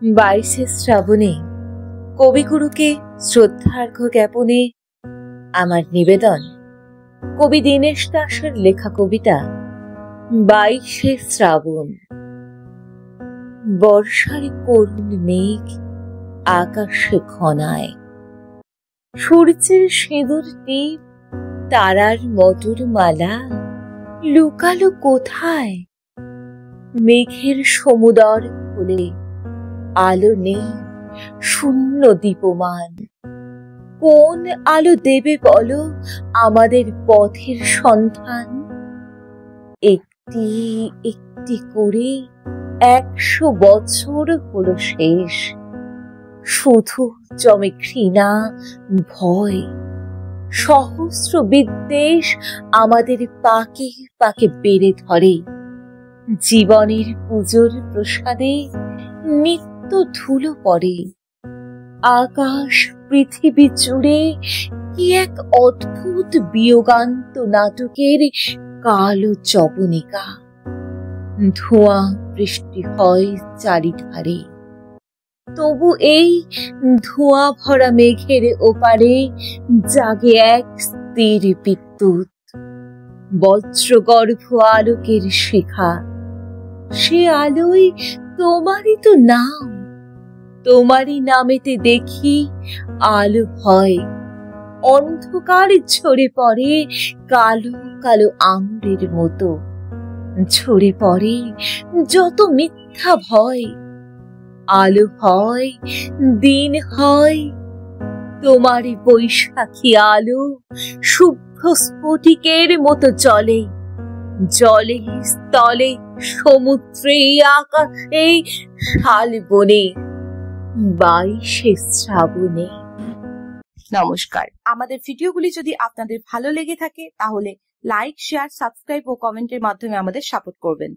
22শে শ্রাবণে কবিগুরুকে শ্রদ্ধার্ঘ্য জ্ঞাপনে আমার নিবেদন কবি দীনেশ দাশের লেখা কবিতা 22শে শ্রাবণ। বর্ষার করুণ মেঘ আকাশে ঘনায়, সূর্যের সিঁদুর টিপ তারার মটর মালা লুকালো কোথায়? মেঘের সমুদর ফুলে আলো নেই, শূন্য দীপমান। কোন আলো দেবে বলো আমাদের পথের সন্ধান? একটি একটি করে 100 বছর হলো শেষ, শুধু জমে ঘৃণা ভয়। সহস্র বিদ্বেষ আমাদের পাকে পাকে বেড়ে ধরে। জীবনের পুজোর প্রসাদে নিত্য ধুলো পড়ে। আকাশ পৃথিবী জুড়ে কি এক অদ্ভুত বিয়োগান্ত নাটকের কালো জবনিকা। ধোঁয়া বৃষ্টি হয় চারিধারে, তবু এই ধোঁয়া ভরা মেঘের ওপারে জাগে এক স্থির বিদ্যুৎ, বজ্রগর্ভ আলোকের শিখা। সে আলোয় তোমারই তো নাম, তোমারই নামেতে দেখি আলো হয়। অন্ধকার ঝরে পড়ে কালো কালো আঙুরের মতো, ঝরে পড়ে যত মিথ্যা ভয়। আলো হয়, দিন হয়, তোমারই বৈশাখী আলো শুভ্র স্ফটিকের মতো জলে জলে স্থলে সমুদ্রে আকাশে শালবনে 22শে শ্রাবণে। নমস্কার। আমাদের ভিডিওগুলি যদি আপনাদের ভালো লেগে থাকে তাহলে লাইক, শেয়ার, সাবস্ক্রাইব ও কমেন্টের মাধ্যমে আমাদের সাপোর্ট করবেন।